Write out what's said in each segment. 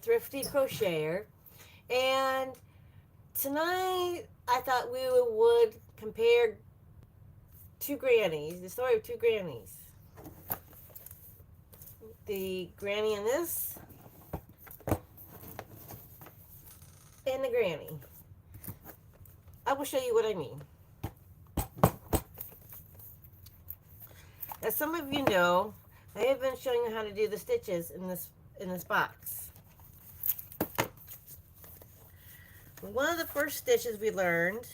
Thrifty Crocheter, and tonight I thought we would compare two grannies, the story of two grannies. The granny in this and the granny. I will show you what I mean. As some of you know, I have been showing you how to do the stitches in this box. One of the first stitches we learned,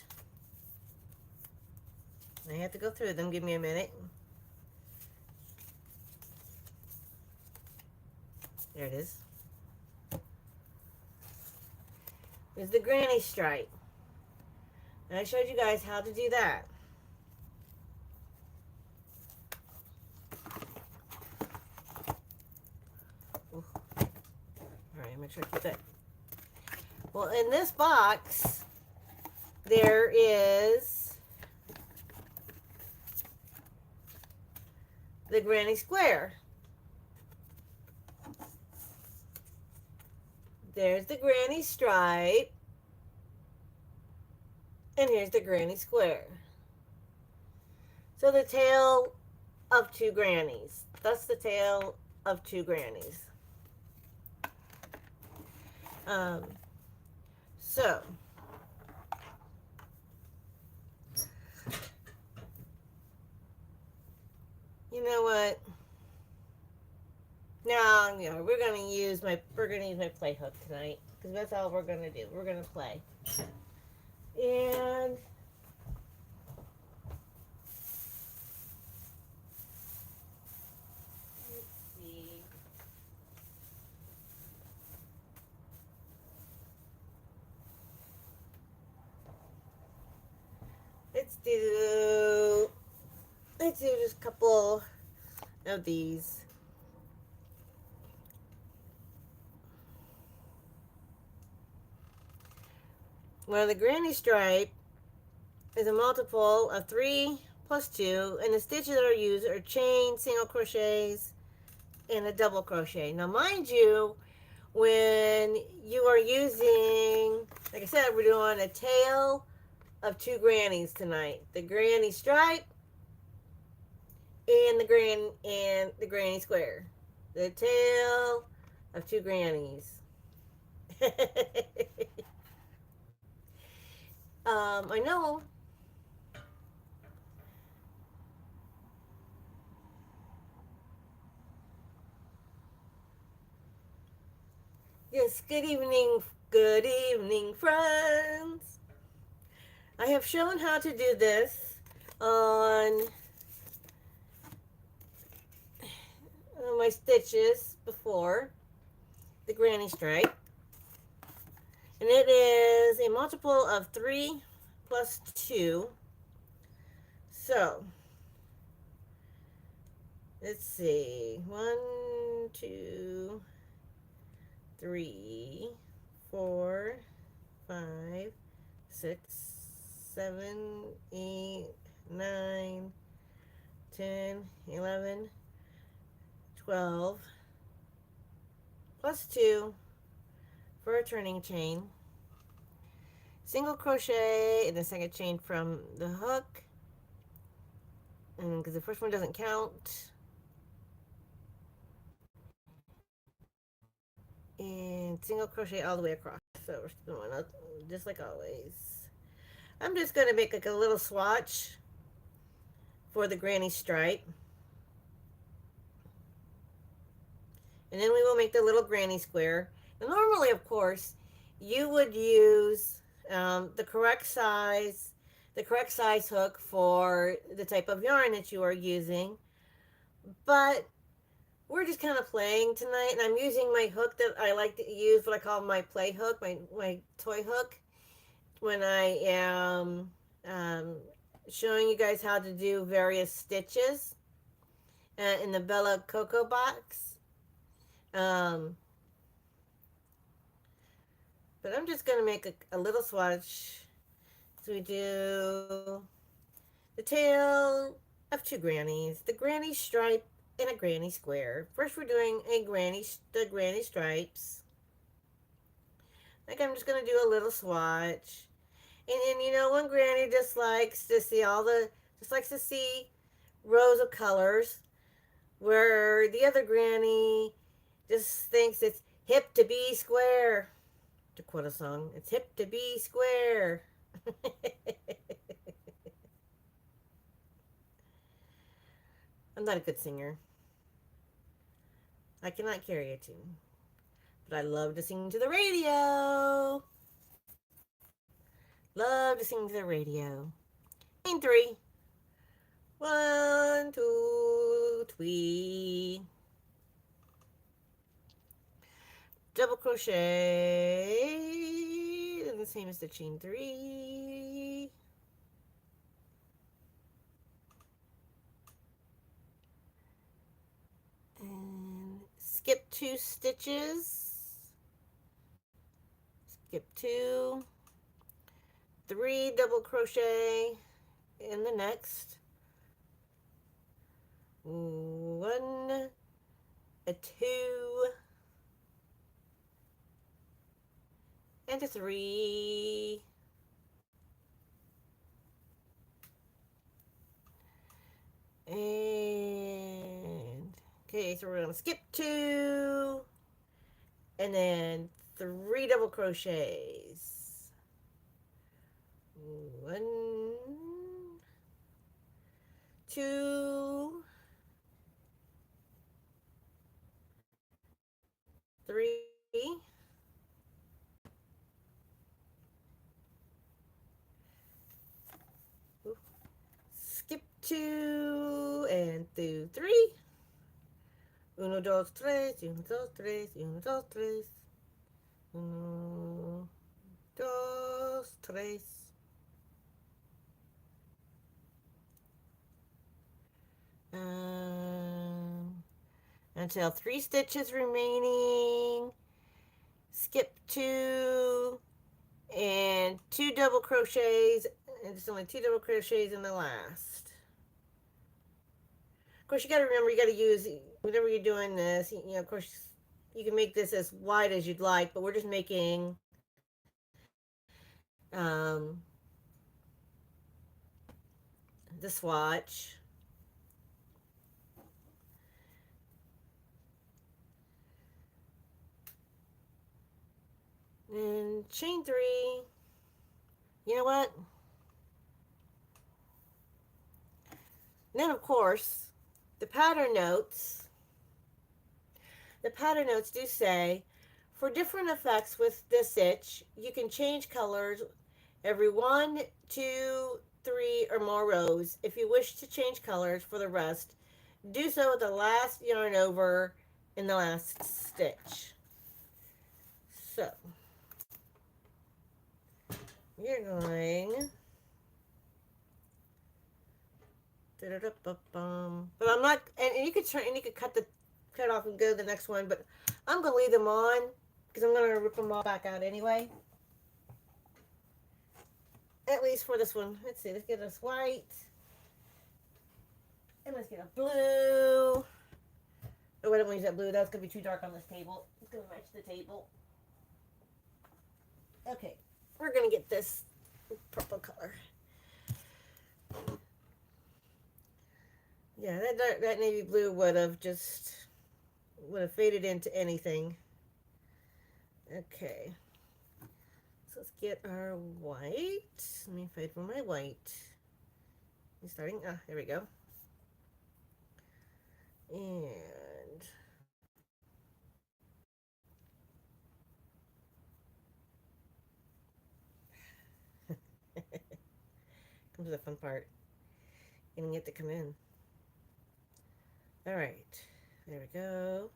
I have to go through them, give me a minute. There it is. There's the granny stripe. And I showed you guys how to do that. Ooh. Alright, make sure I keep that. Well, in this box, there is the granny square. There's the granny stripe. And here's the granny square. So the tale of two grannies. That's the tale of two grannies. So you know what? Now, we're gonna use my play hook tonight because that's all we're gonna do. We're gonna play, and let's see. Let's do just a couple of these. Well, the granny stripe is a multiple of 3 plus 2, and the stitches that are used are chain, single crochets, and a double crochet. Now, mind you, when you are using, like I said, we're doing a tale of two grannies tonight. The granny stripe and the granny square. The tale of two grannies. I know. Yes, good evening, friends. I have shown how to do this on my stitches before, the granny stripe. And it is a multiple of 3 plus 2. So, let's see. 1, 2, 3, 4, 5, 6, 7, 8, 9, 10, 11, 12, plus 2 for a turning chain, single crochet in the second chain from the hook, and because the first one doesn't count, and single crochet all the way across. So we're doing it just like always. I'm just going to make like a little swatch for the granny stripe, and then we will make the little granny square. And normally, of course, you would use the correct size hook for the type of yarn that you are using. But we're just kind of playing tonight, and I'm using my hook that I like to use, what I call my play hook, my toy hook, when I am showing you guys how to do various stitches in the Bella Coco box. But I'm just going to make a little swatch. So we do the tale of two grannies, the granny stripe and a granny square. First we're doing the granny stripes. Like I'm just gonna do a little swatch. And you know, one granny just likes to see just likes to see rows of colors, where the other granny just thinks it's hip to be square. To quote a song, it's hip to be square. I'm not a good singer. I cannot carry a tune, but I love to sing to the radio. Love to sing to the radio. Chain three. One, two, three. Double crochet. The same as the chain three. And skip 2 stitches. Skip two. 3 double crochet in the next. One, a two, and a three. And okay, so we're gonna skip two, and then 3 double crochets. One, two, three, skip two, and do three. Uno, dos, tres, uno, dos, tres, uno, dos, tres. Uno, dos, tres. Um, until 3 stitches remaining. Skip two and 2 double crochets, and it's only 2 double crochets in the last. Of course, you got to remember, you got to use, whenever you're doing this, you know, of course, you can make this as wide as you'd like, but we're just making the swatch. And chain three. You know what? Then, of course, the pattern notes. The pattern notes do say, for different effects with this stitch, you can change colors every 1, 2, 3, or more rows. If you wish to change colors for the rest, do so with the last yarn over in the last stitch. So, you're going. But I'm not, and you could turn, and you could cut off and go to the next one. But I'm gonna leave them on because I'm gonna rip them all back out anyway. At least for this one. Let's see. Let's get us white, and let's get a blue. Oh, I don't want to use that blue. That's gonna be too dark on this table. It's gonna match the table. Okay, we're gonna get this purple color. Yeah, that navy blue would have faded into anything. Okay. So let's get our white. Let me fight for my white. I'm starting. Ah, there we go. And comes the fun part. Getting it to come in. All right. There we go.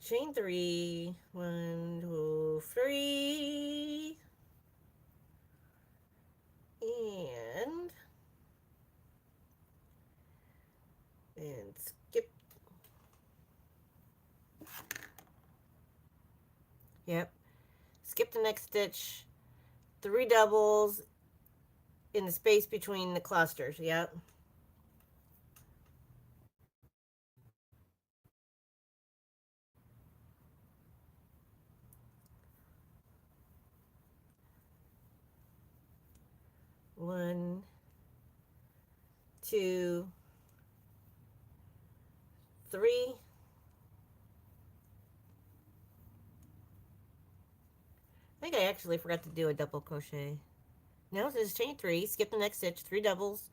Chain three. 1, 2, 3. And skip. Yep. Skip the next stitch. 3 doubles in the space between the clusters. Yep. 2, 3. I think I actually forgot to do a double crochet. No, just chain 3, skip the next stitch, 3 doubles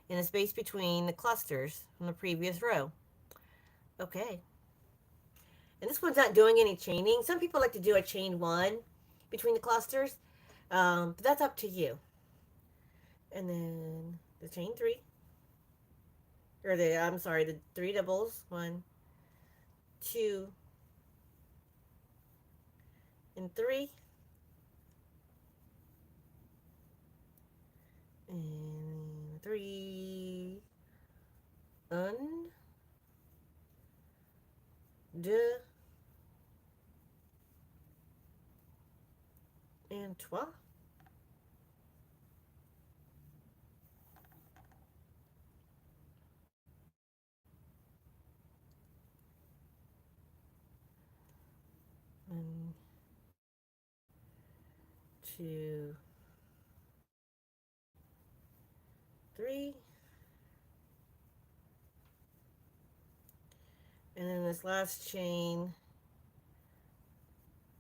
in the space between the clusters from the previous row. Okay. And this one's not doing any chaining. Some people like to do a chain 1 between the clusters, but that's up to you. And then the chain 3, or I'm sorry, the 3 doubles, 1, 2, and 3. And 3, un, deux, and trois. One, 2, 3. And then this last chain,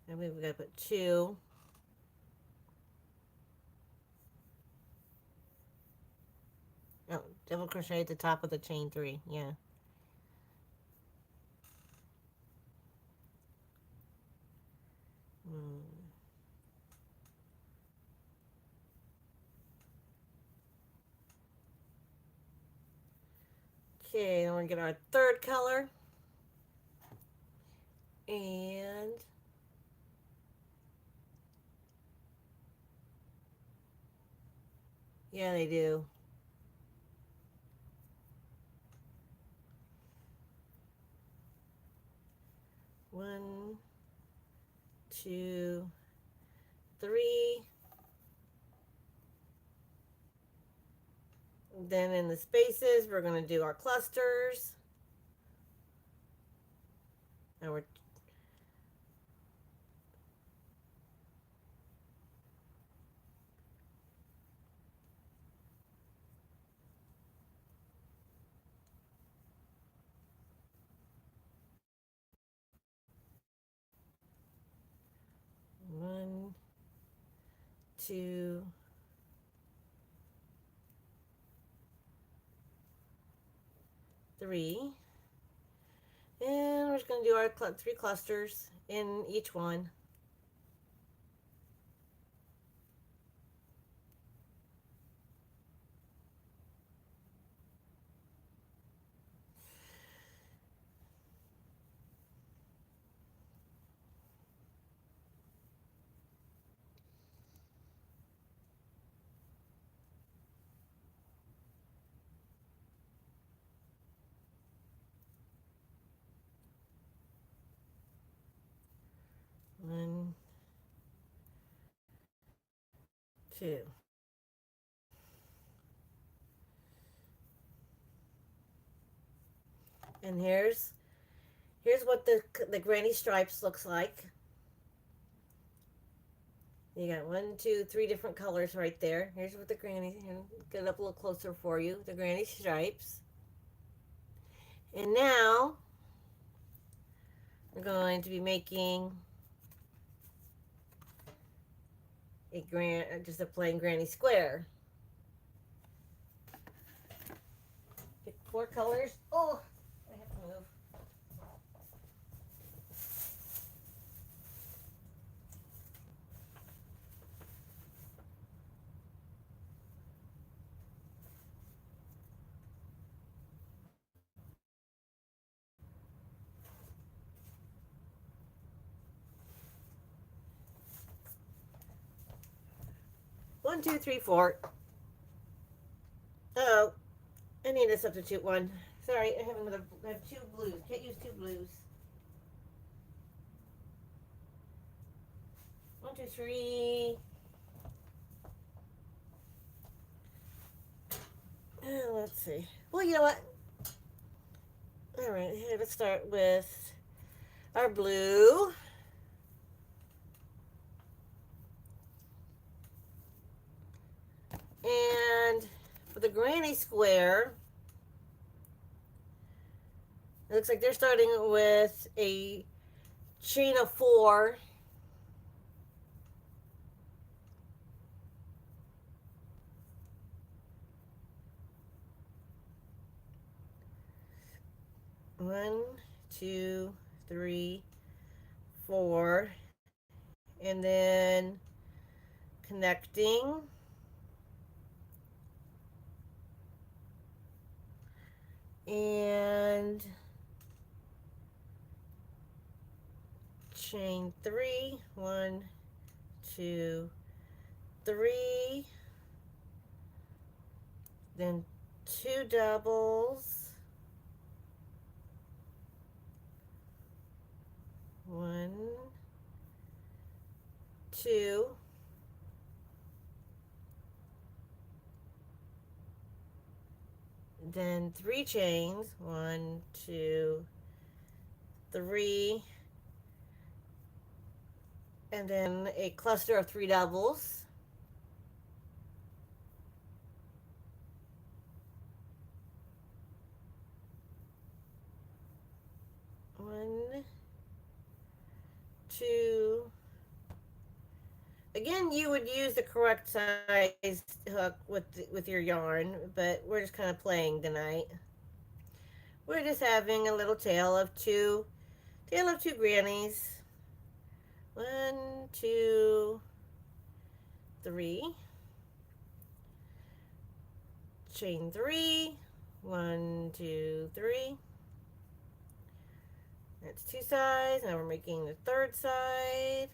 and we've got to put 2. Oh, double crochet at the top of the chain 3. Yeah. Hmm. Okay, then we're going to get our third color. And yeah, they do. One, 2, 3. Then in the spaces, we're going to do our clusters. And we're 1, 2, 3. And we're just going to do our 3 clusters in each one. One, 2. And here's what the granny stripes looks like. You got 1, 2, 3 different colors right there. Here's what the granny, get it up a little closer for you. The granny stripes. And now we're going to be making just a plain granny square. Pick 4 colors. Oh, I have to move. One, two, three, four. Oh, I need a substitute one. Sorry, I have 2 blues. Can't use 2 blues. 1, 2, 3. Let's see. Well, you know what? All right, here, let's start with our blue. And for the granny square, It looks like they're starting with a chain of four. One, two, three, four, and then connecting, and chain three. One, two, three, then two doubles. One, two, then three chains. One, two, three, and then a cluster of three doubles. One, two. Again, you would use the correct size hook with your yarn, but we're just kind of playing tonight. We're just having a little tale of two grannies. One, two, three, chain three. One, two, three. That's two sides. Now we're making the third side.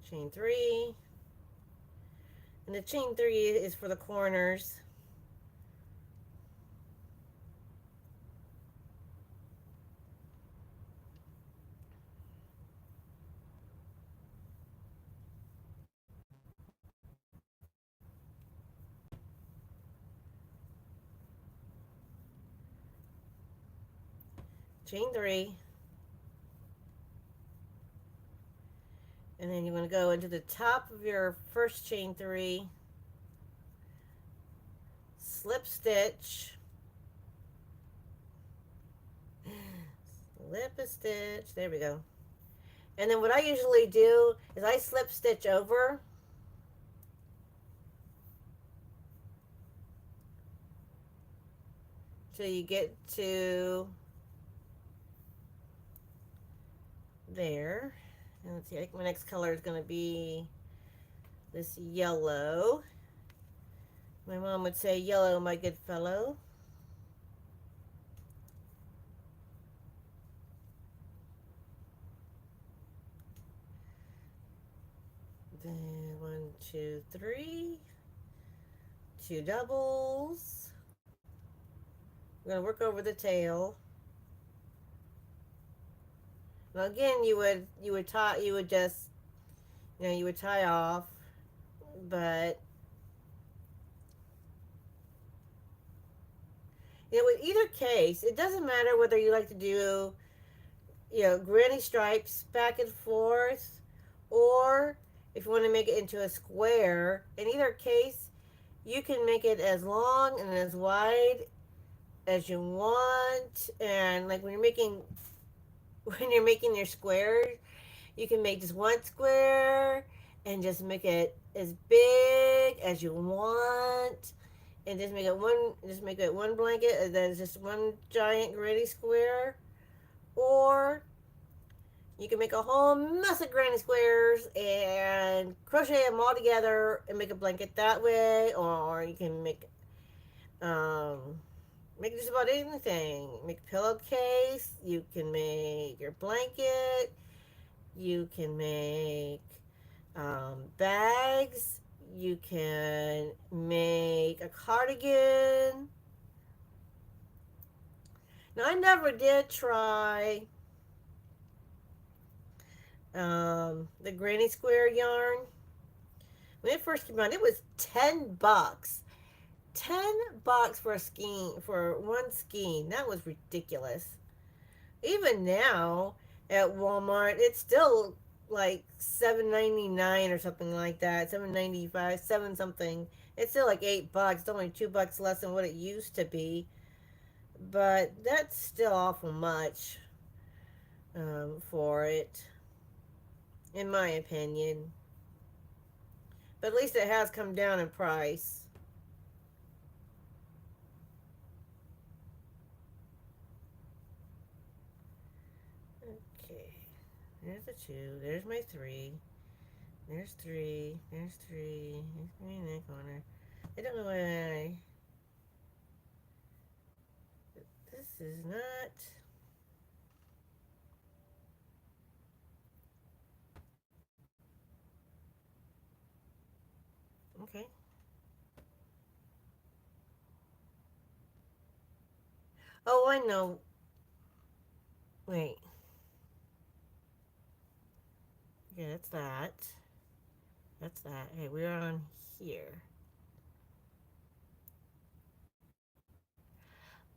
Chain three. And the chain three is for the corners. Chain three. And then you want to go into the top of your first chain three, slip stitch, slip a stitch, there we go. And then what I usually do is I slip stitch over. Till you get to there. And let's see, I think my next color is going to be this yellow. My mom would say, yellow, my good fellow. Then one, two, three. Two doubles. We're going to work over the tail. Now again, you would tie, you would just, you would tie off, but with either case, it doesn't matter whether you like to do, granny stripes back and forth, or if you want to make it into a square. In either case, you can make it as long and as wide as you want. And like when you're making your squares, you can make just one square and just make it as big as you want, and just make it one blanket, and then just one giant granny square. Or you can make a whole mess of granny squares and crochet them all together and make a blanket that way. Or you can make just about anything. Make a pillowcase. You can make your blanket. You can make bags. You can make a cardigan. Now, I never did try the Granny Square yarn. When it first came out, it was $10. $10 for a skein, for one skein. That was ridiculous. Even now at Walmart, it's still like $7.99 or something like that. $7.95, seven something. It's still like $8. It's only $2 less than what it used to be, but that's still awful much for it, in my opinion. But at least it has come down in price. Okay, there's a two. There's my three. There's three. There's three. There's three in that corner. I don't know why. This is not. Okay. Oh, I know. Wait. Yeah, that's that. That's that. Hey, we're on here.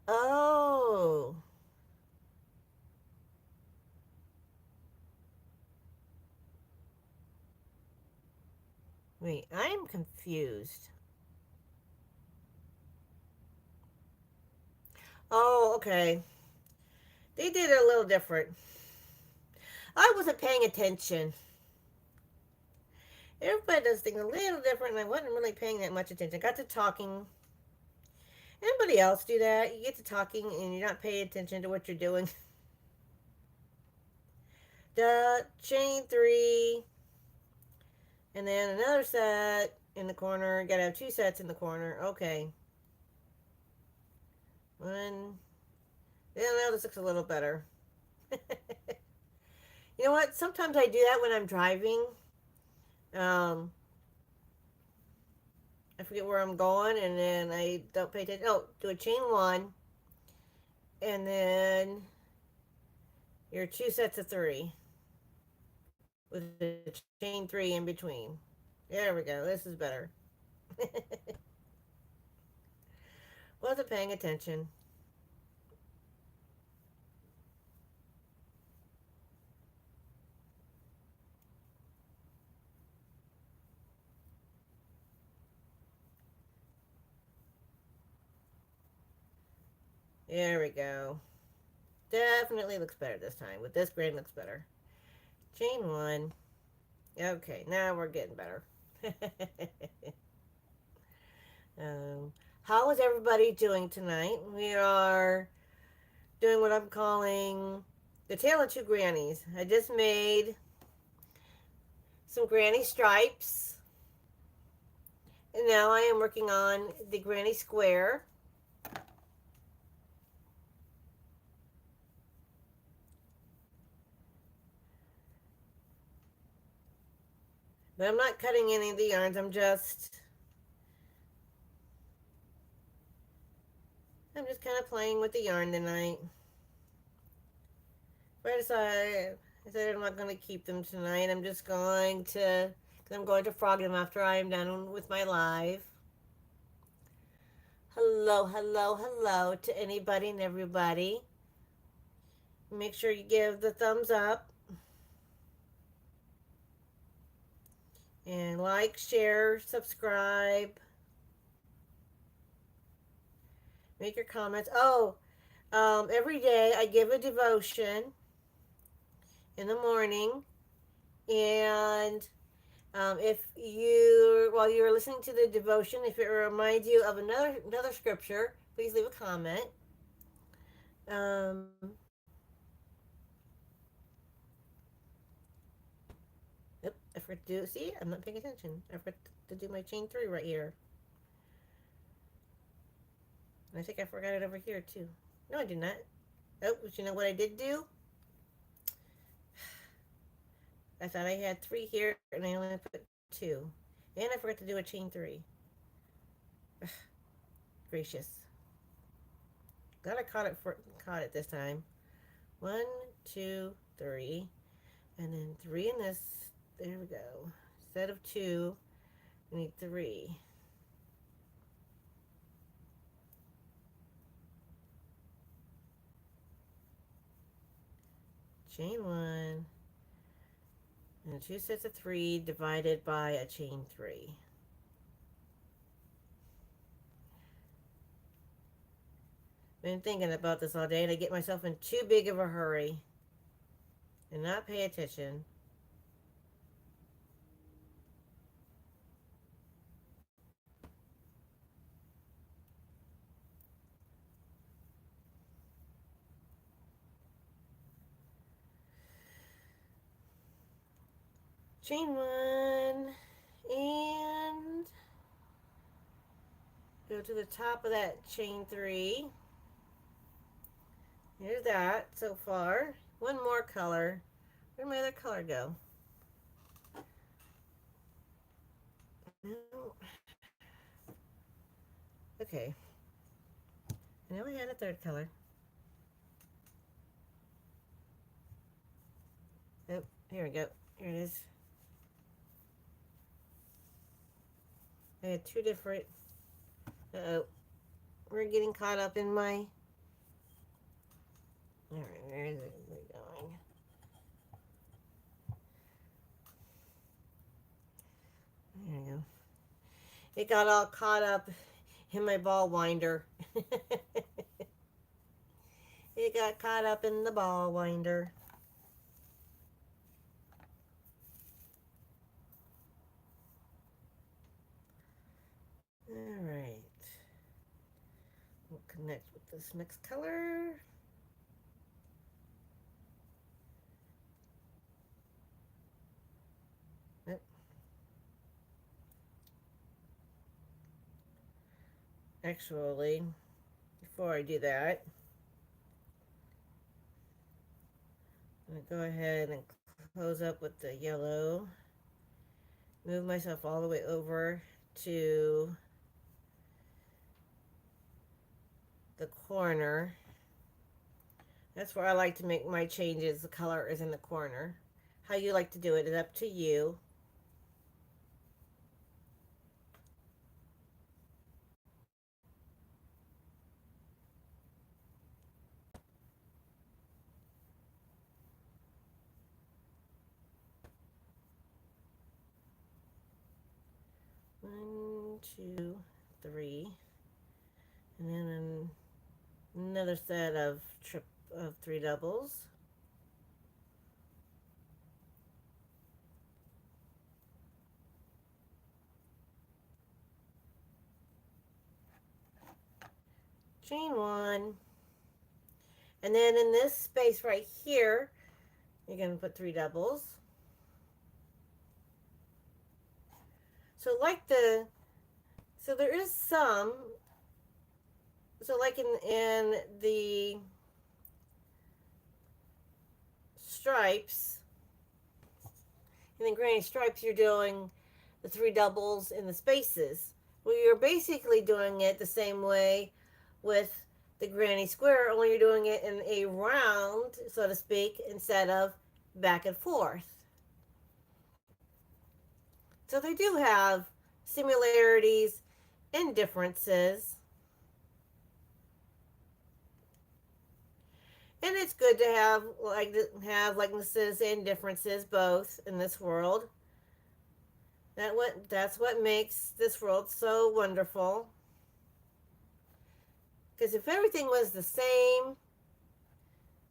Oh. Wait, I'm confused. Oh, okay. They did it a little different. I wasn't paying attention. Everybody does things a little different, and I wasn't really paying that much attention. I got to talking. Anybody else do that? You get to talking and you're not paying attention to what you're doing. The chain three, and then another set in the corner. You gotta have two sets in the corner. Okay. One. Yeah, now this looks a little better. You know what? Sometimes I do that when I'm driving. Um, I forget where I'm going, and then I don't pay attention. Oh, do a chain one, and then your two sets of three with the chain three in between. There we go. This is better. Wasn't paying attention. There we go. Definitely looks better this time. With this grain, looks better. Chain one. Okay, now we're getting better. um, how is everybody doing tonight? We are doing what I'm calling the Tale of Two Grannies. I just made some granny stripes, and now I am working on the granny square. But I'm not cutting any of the yarns. I'm just kind of playing with the yarn tonight. But I said I'm not going to keep them tonight. I'm just going to, because I'm going to frog them after I am done with my live. Hello, hello, hello to anybody and everybody. Make sure you give the thumbs up and like, share, subscribe, make your comments. Oh, every day I give a devotion in the morning, and if you, while you're listening to the devotion, if it reminds you of another scripture, please leave a comment. Um, Yep, I forgot to do. See, I'm not paying attention. I forgot to do my chain three right here, and I think I forgot it over here too. No, I did not. Oh, but you know what I did do? I thought I had three here, and I only put two, and I forgot to do a chain three. Gracious. Glad I caught it this time. One, two, three, and then three in this. There we go. Instead of two, we need three. Chain one, And two sets of three divided by a chain three. Been thinking about this all day and I get myself in too big of a hurry and not pay attention. Chain one and go to the top of that chain three. Here's that so far. One more color. Where'd my other color go? No. Okay. I know we had a third color. Oh, here we go. Here it is. I had two different. Uh-oh. We're getting caught up in my. Alright, where is it going? There we go. It got all caught up in my ball winder. It got caught up in the ball winder. Alright. We'll connect with this next color. Yep. Actually, before I do that, I'm going to go ahead and close up with the yellow. Move myself all the way over to the corner. That's where I like to make my changes. The color is in the corner. How you like to do it is up to you. One, two, three, and then another set of three doubles. Chain one, and then in this space right here, you're going to put three doubles. So so there is some. So like in the stripes, in the granny stripes, you're doing the three doubles in the spaces. Well, you're basically doing it the same way with the granny square, only you're doing it in a round, so to speak, instead of back and forth. So they do have similarities and differences. And it's good to have likenesses and differences both in this world. That's what makes this world so wonderful. Because if everything was the same,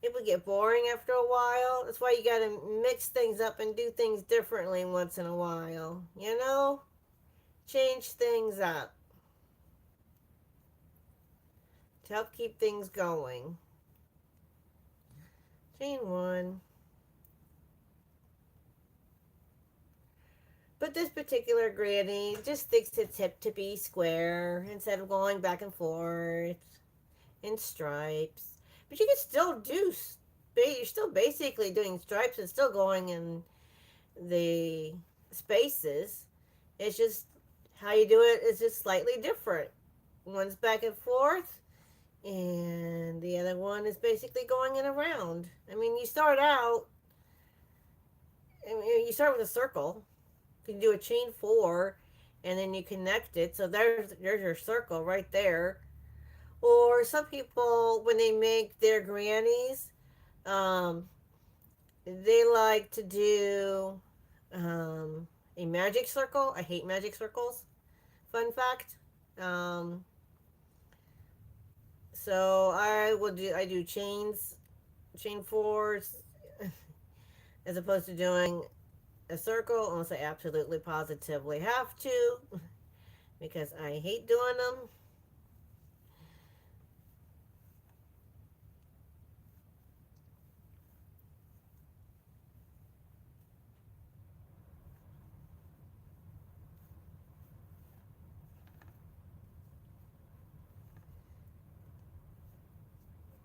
it would get boring after a while. That's why you got to mix things up and do things differently once in a while. You know? Change things up to help keep things going. Chain one. But this particular granny just sticks its tip to be square instead of going back and forth in stripes. But you can still do, you're still basically doing stripes and still going in the spaces. It's just how you do it is just slightly different. One's back and forth, and the other one is basically going in a round. I mean, you start with a circle. You can do a chain four, and then you connect it. So there's your circle right there. Or some people, when they make their grannies, they like to do. a magic circle. I hate magic circles. Fun fact. Um, so I do chain fours, as opposed to doing a circle unless I absolutely positively have to, because I hate doing them.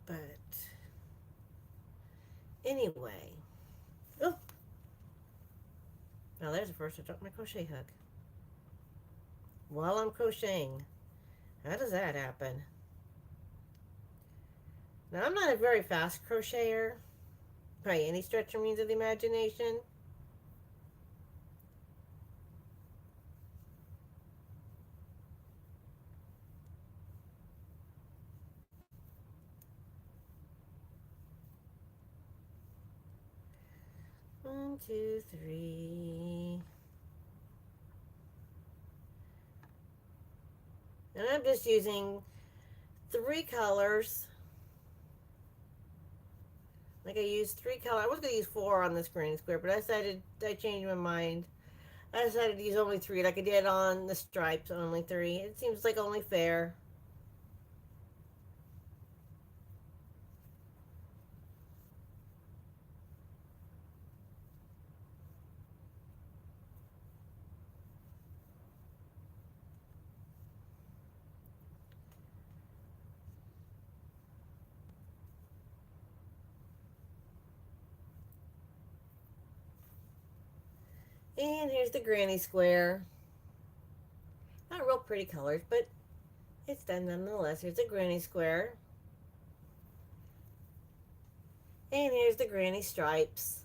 But anyway, oh, now there's the first I dropped my crochet hook while I'm crocheting. How does that happen? Now I'm not a very fast crocheter by any stretch or means of the imagination. 1, 2, 3. And I'm just using 3 colors. Like I used 3 colors. I was going to use 4 on this granny square, but I changed my mind. I decided to use only 3, like I did on the stripes, only 3. It seems like only fair. And here's the granny square. Not real pretty colors, but it's done nonetheless. Here's the granny square. And here's the granny stripes.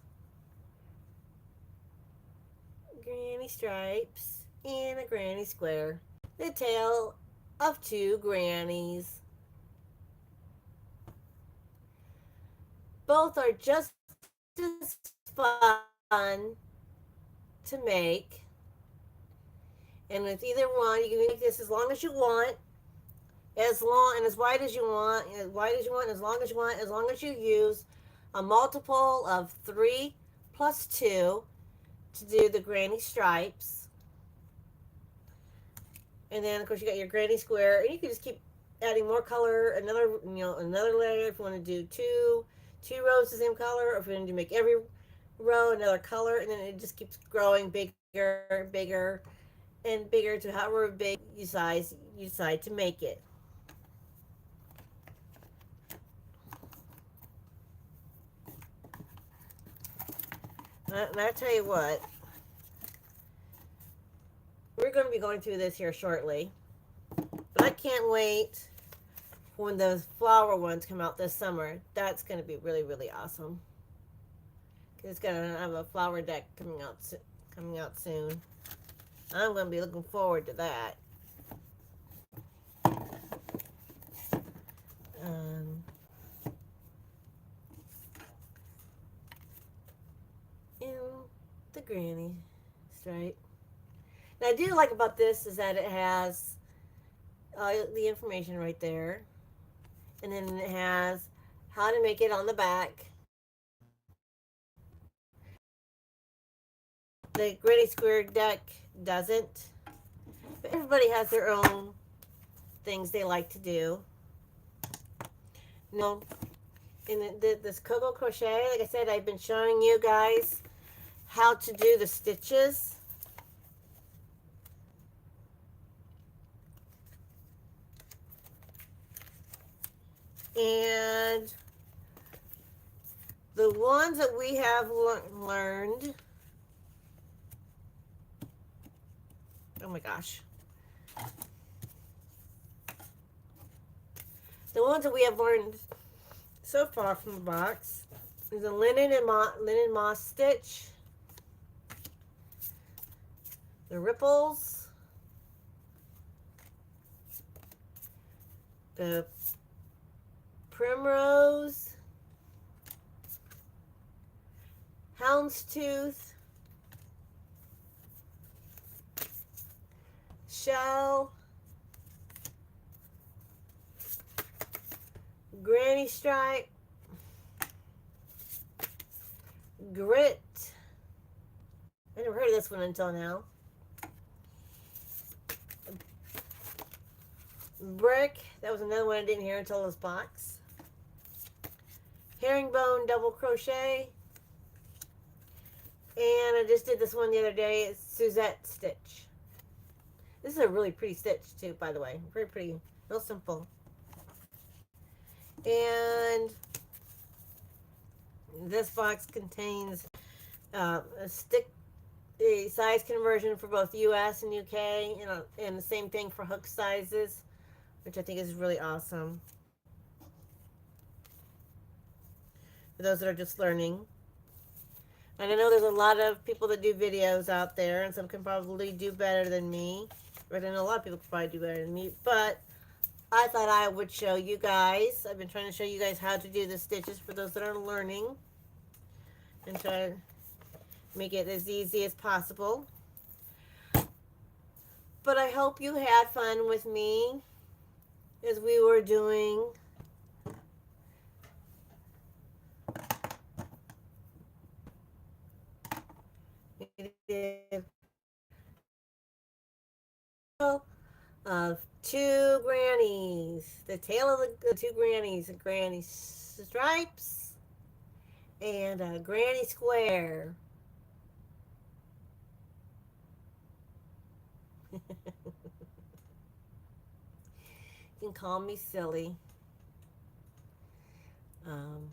Granny stripes and a granny square. The tale of 2 grannies. Both are just as fun to make. And with either one, you can make this as long as you want, as long and as wide as you want, as wide as you want, as long as you want, as long as you use a multiple of 3 plus 2 to do the granny stripes. And then of course you got your granny square, and you can just keep adding more color, another layer if you want to do two rows the same color, or if you want to make every row another color, and then it just keeps growing bigger, bigger, and bigger to however big you decide to make it. And I tell you what, we're going to be going through this here shortly, but I can't wait when those flower ones come out this summer. That's going to be really, really awesome. It's going to have a flower deck coming out soon. I'm going to be looking forward to that. Um, and the granny stripe. Now I do like about this is that it has the information right there, and then it has how to make it on the back. The Granny Square deck doesn't, but everybody has their own things they like to do. No, in this Coco Crochet, like I said, I've been showing you guys how to do the stitches. And the ones that we have learned, oh my gosh, the ones that we have learned so far from the box is the linen moss stitch, the ripples, the primrose, houndstooth, shell, granny stripe, grit. I never heard of this one until now. Brick. That was another one I didn't hear until this box. Herringbone double crochet. And I just did this one the other day. It's Suzette stitch. This is a really pretty stitch too, by the way. Very pretty. Real simple. And this box contains a size conversion for both US and UK, and the same thing for hook sizes, which I think is really awesome. For those that are just learning. And I know there's a lot of people that do videos out there, and some can probably do better than me. But I know a lot of people can probably do better than me. But I thought I would show you guys. I've been trying to show you guys how to do the stitches for those that are learning. And try to make it as easy as possible. But I hope you had fun with me as we were doing of two grannies. The tale of the two grannies, a granny stripes and a granny square. You can call me silly. Um,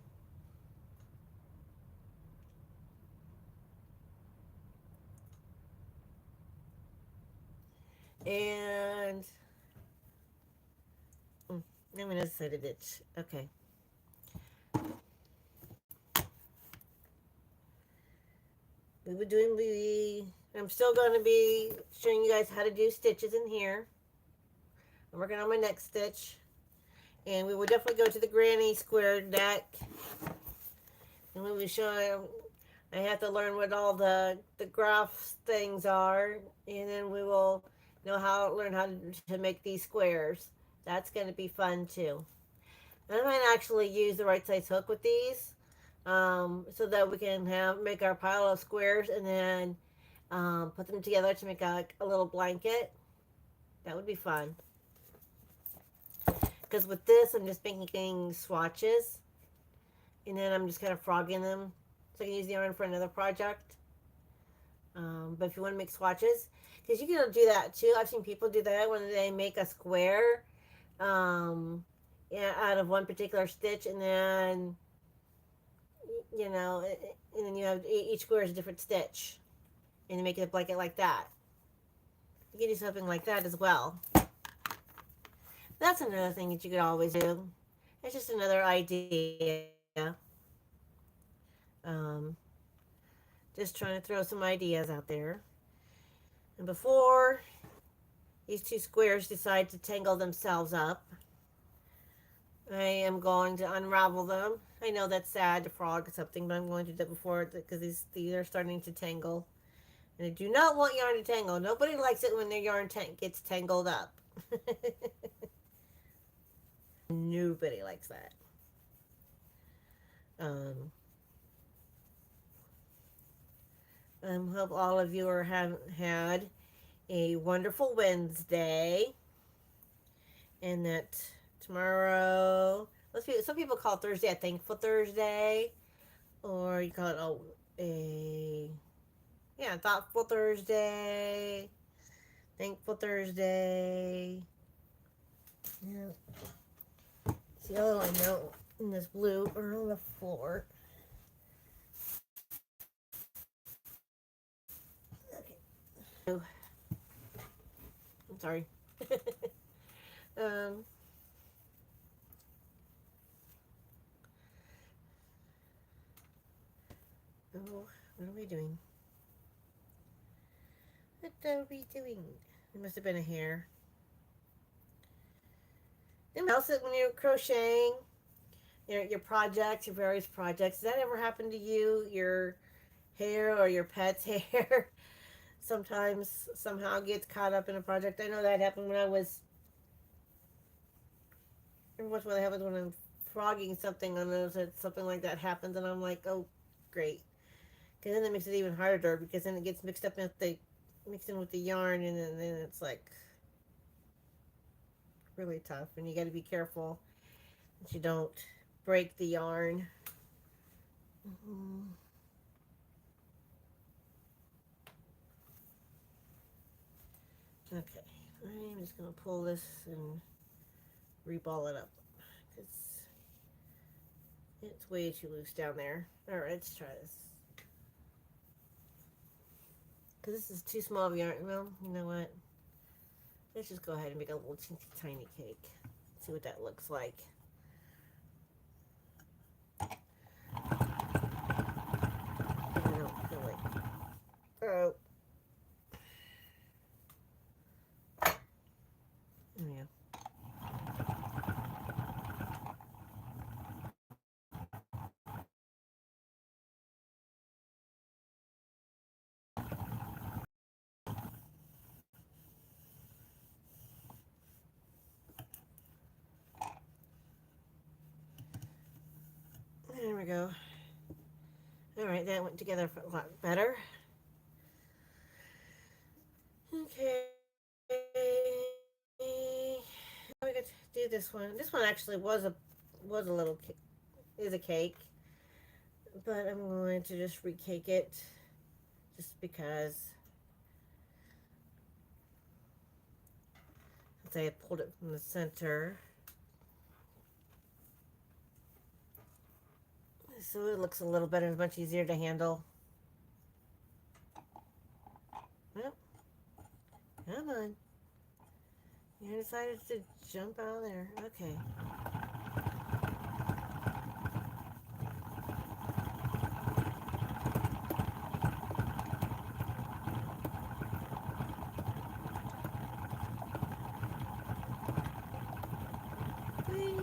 and I'm going to set a ditch. Okay. We were doing I'm still going to be showing you guys how to do stitches in here. I'm working on my next stitch. And we will definitely go to the granny square deck. And we will show I have to learn what all the graphs things are. And then we will learn how to make these squares. That's going to be fun too. And I might actually use the right size hook with these. So that we can make our pile of squares and then put them together to make a little blanket. That would be fun. Because with this, I'm just making swatches. And then I'm just kind of frogging them. So I can use the yarn for another project. But if you want to make swatches, because you can do that too. I've seen people do that when they make a square out of one particular stitch. And then, and then you have each square is a different stitch. And you make it a blanket like that. You can do something like that as well. That's another thing that you could always do. It's just another idea. Just trying to throw some ideas out there. And before these two squares decide to tangle themselves up, I am going to unravel them. I know that's sad to frog something, but I'm going to do that before because these are starting to tangle. And I do not want yarn to tangle. Nobody likes it when their yarn gets tangled up. Nobody likes that. Hope all of you have had a wonderful Wednesday, and that tomorrow, some people call Thursday a Thankful Thursday, or you call it Thoughtful Thursday, Thankful Thursday. Yeah. See, oh, I know in this blue or on the floor. Okay. I'm sorry. Oh, what are we doing? What are we doing? It must have been a hair. And also, when you're crocheting, your projects, your various projects, does that ever happen to you? Your hair or your pet's hair sometimes somehow gets caught up in a project. I know that happened when I was, every once in a while that happens when I'm frogging something on those, something like that happens, and I'm like, oh, great. Because then it makes it even harder because then it gets mixed up with the, mixed in with the yarn, and then it's like really tough, and you got to be careful that you don't break the yarn. Mm-hmm. Okay, I'm just gonna pull this and reball it up because it's way too loose down there. All right, let's try this. Because this is too small of a yarn. Well, you know what? Let's just go ahead and make a little teeny tiny cake. See what that looks like. I don't feel like. Oh, yeah. There we go. All right, that went together a lot better. Okay. Now we got to do this one. This one actually was a little is a cake, but I'm going to just recake it just because since I had pulled it from the center. So it looks a little better and much easier to handle. Well, come on. You decided to jump out of there. Okay. Whee!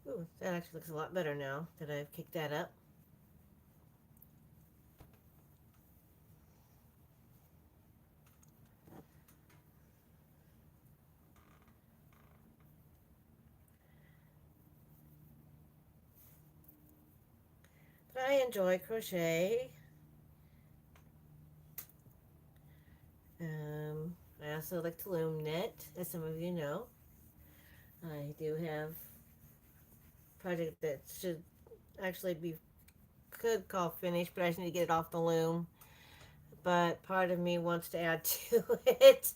Ooh, that actually looks a lot better now that I've kicked that up. But I enjoy crochet. I also like to loom knit, as some of you know. I do have a project that should actually be could call finished, but I just need to get it off the loom. But part of me wants to add to it.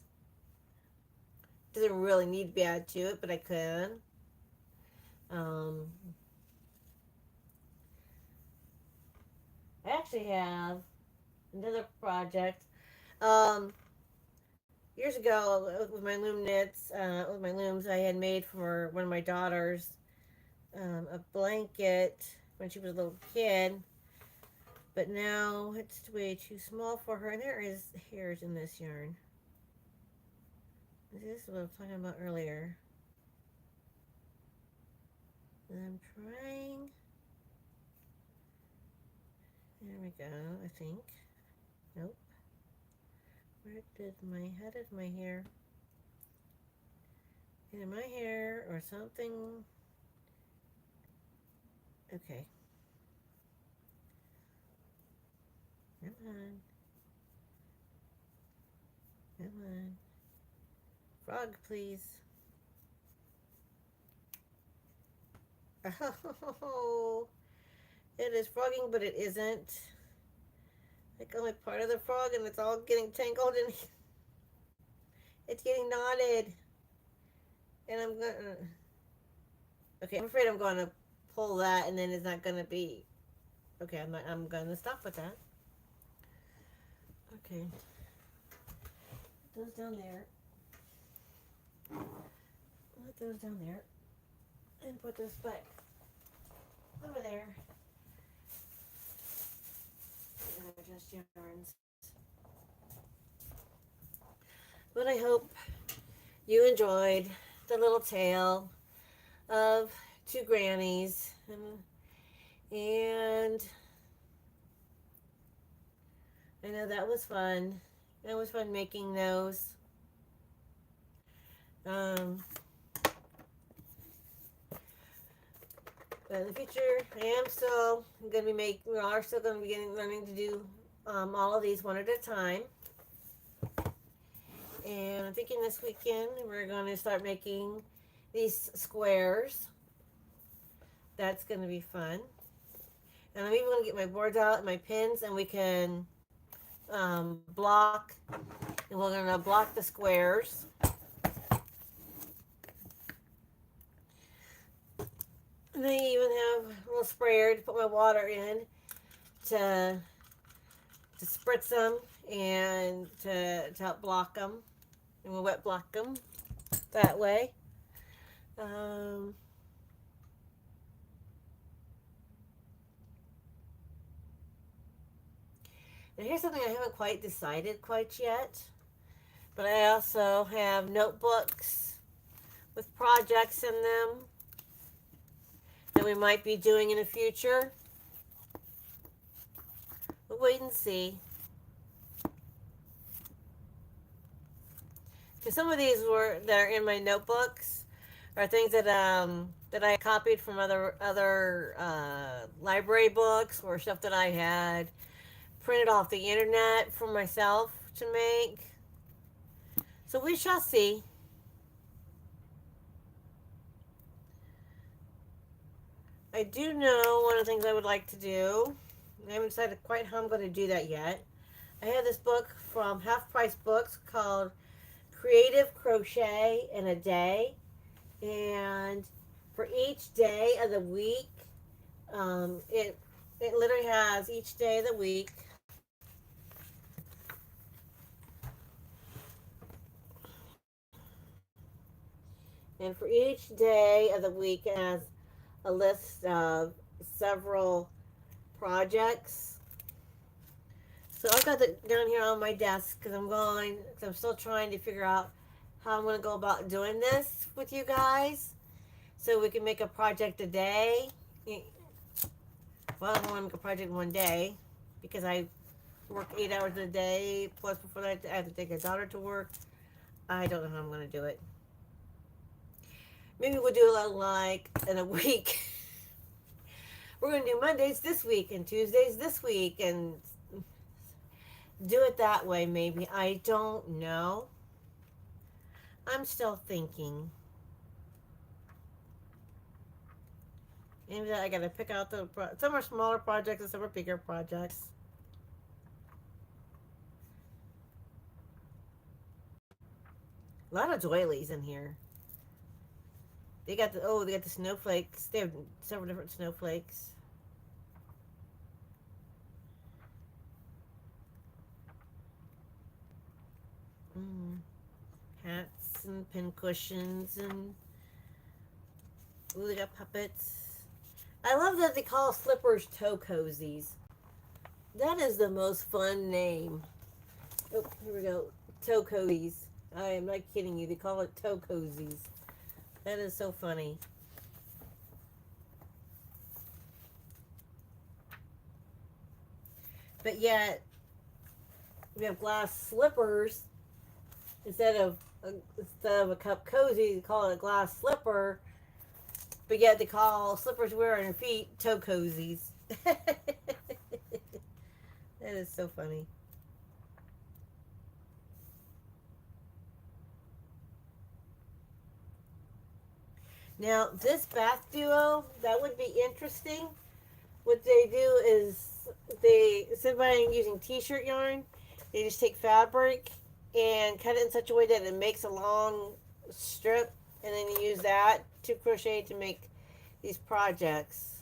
Doesn't really need to be added to it, but I can. Um, I actually have another project. Um, Years ago, with my loom knits, with my looms, I had made for one of my daughters a blanket when she was a little kid. But now it's way too small for her, and there is hairs in this yarn. This is what I was talking about earlier. And I'm trying. There we go, I think. Nope. How did my hair? Either my hair or something. Okay. Come on. Come on. Frog, please. Oh, it is frogging, but it isn't. Like only part of the frog, and it's all getting tangled and it's getting knotted. And I'm gonna. Okay, I'm afraid I'm gonna pull that, and then it's not gonna be. Okay, I'm gonna stop with that. Okay, put those down there. Put those down there, and put this back over there. And adjust yarns. But I hope you enjoyed the little tale of two grannies. And I know that was fun. It was fun making those. Um, but in the future, I am still going to be making, we are still going to be learning to do all of these one at a time. And I'm thinking this weekend we're going to start making these squares. That's going to be fun. And I'm even going to get my boards out and my pins, and we can block, and we're going to block the squares. And I even have a little sprayer to put my water in to spritz them and to help block them. And we'll wet block them that way. Um, and here's something I haven't quite decided quite yet. But I also have notebooks with projects in them that we might be doing in the future. We'll wait and see. Because some of these that are in my notebooks are things that I copied from other library books, or stuff that I had printed off the internet for myself to make. So we shall see. I do know one of the things I would like to do. I haven't decided quite how I'm going to do that yet. I have this book from Half Price Books called Creative Crochet in a Day. And for each day of the week, it literally has each day of the week. And for each day of the week, it has a list of several projects. So I've got it down here on my desk because I'm still trying to figure out how I'm going to go about doing this with you guys. So we can make a project a day. Well, I don't want to make a project one day because I work 8 hours a day. Plus, before that, I have to take a daughter to work. I don't know how I'm going to do it. Maybe we'll do it like in a week. We're going to do Mondays this week and Tuesdays this week and do it that way, maybe. I don't know. I'm still thinking. Maybe I got to pick out some are smaller projects and some are bigger projects. A lot of doilies in here. They got the snowflakes. They have several different snowflakes. Mm. Hats and pin cushions and they got puppets. I love that they call slippers toe cozies. That is the most fun name. Oh, here we go. Toe cozies. I am not kidding you. They call it toe cozies. That is so funny. But yet, we have glass slippers instead of a cup cozy. They call it a glass slipper. But yet they call slippers wear on your feet toe cozies. That is so funny. Now, this bath duo, that would be interesting. What they do is instead of using t-shirt yarn, they just take fabric and cut it in such a way that it makes a long strip, and then you use that to crochet to make these projects.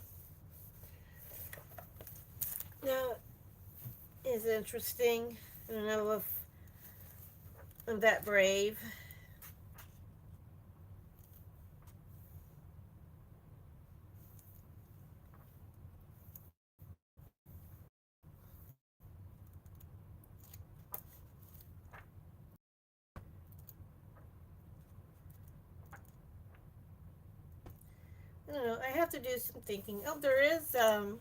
Now, is interesting. I don't know if I'm that brave. I don't know. I have to do some thinking. Oh, there is. Oh,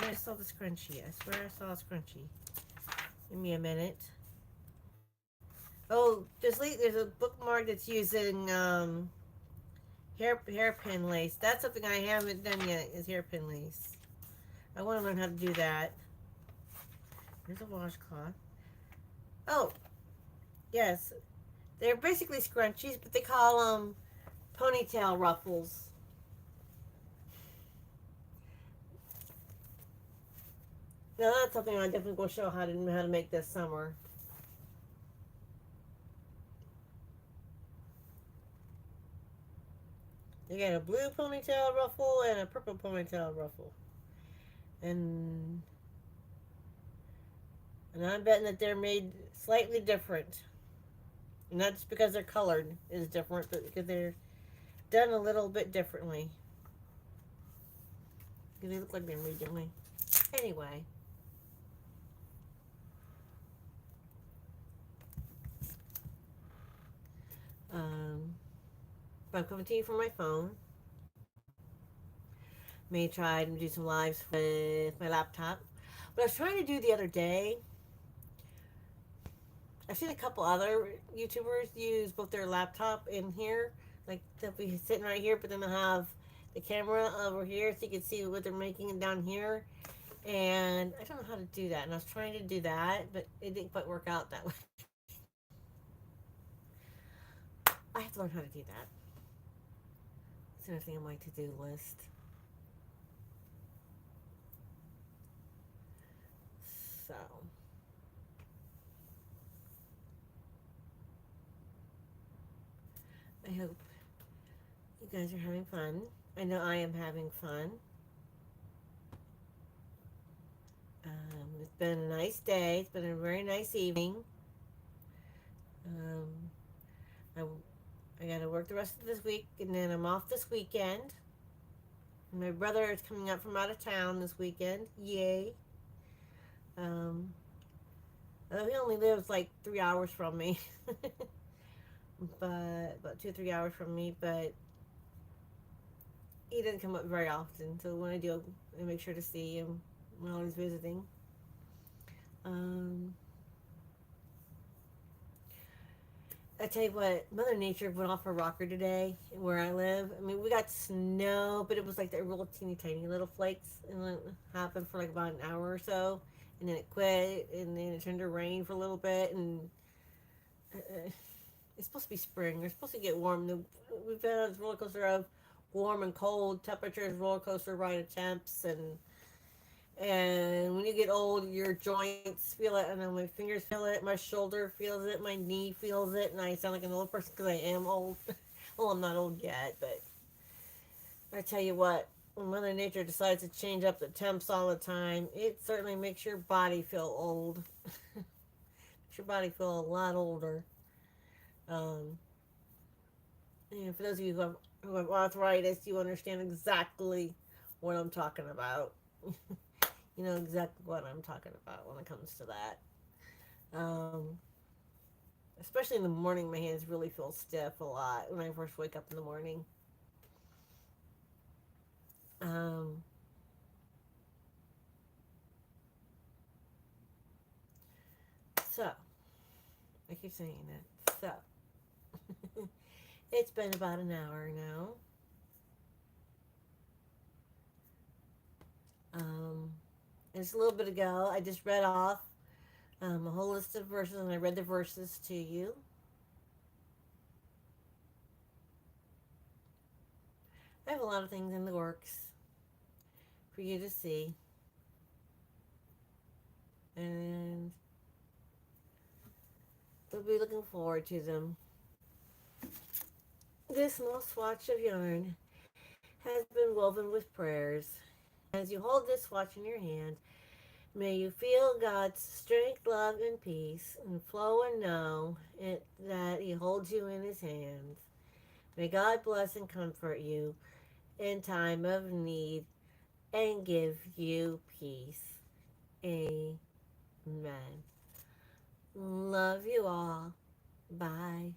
I saw the scrunchie. I swear I saw a scrunchie. Give me a minute. Oh, there's a bookmark that's using hairpin lace. That's something I haven't done yet. Is hairpin lace. I want to learn how to do that. There's a washcloth. Oh, yes. They're basically scrunchies, but they call them ponytail ruffles. Now that's something I definitely will show how to make this summer. You got a blue ponytail ruffle and a purple ponytail ruffle, and and I'm betting that they're made slightly different. Not just because they're colored is different, but because they're done a little bit differently. They look like they're made differently. Anyway, um, I'm coming to you from my phone. May try to do some lives with my laptop. What I was trying to do the other day, I've seen a couple other YouTubers use both their laptop in here, like they'll be sitting right here, but then they'll have the camera over here so you can see what they're making down here. And I don't know how to do that. And I was trying to do that, but it didn't quite work out that way. I have to learn how to do that. It's another thing on my to-do list. So I hope you guys are having fun. I know I am having fun. It's been a nice day. It's been a very nice evening. Um, I, I got to work the rest of this week, and then I'm off this weekend. My brother is coming up from out of town this weekend. Yay! Um, he only lives like 3 hours from me, but about 2 or 3 hours from me. But he doesn't come up very often, so when I do, I make sure to see him while he's visiting. Um, I tell you what, Mother Nature went off her rocker today where I live. I mean, we got snow, but it was like the real teeny tiny little flakes, and it happened for like about an hour or so, and then it quit, and then it turned to rain for a little bit, and it's supposed to be spring. We're supposed to get warm. We've been on this roller coaster of warm and cold temperatures, roller coaster ride of temps, and when you get old, your joints feel it. I know my fingers feel it, my shoulder feels it, my knee feels it, and I sound like an old person because I am old. Well, I'm not old yet, but I tell you what, when Mother Nature decides to change up the temps all the time, it certainly makes your body feel old. Makes your body feel a lot older. Um, and for those of you who have arthritis, you understand exactly what I'm talking about. You know exactly what I'm talking about when it comes to that. Um, Especially in the morning, my hands really feel stiff a lot when I first wake up in the morning. Um, so, I keep saying that. So, it's been about an hour now. Um, it's a little bit ago. I just read off a whole list of verses, and I read the verses to you. I have a lot of things in the works for you to see, and we'll be looking forward to them. This small swatch of yarn has been woven with prayers. As you hold this swatch in your hand, may you feel God's strength, love, and peace, and flow and know that He holds you in His hands. May God bless and comfort you in time of need and give you peace. Amen. Love you all. Bye.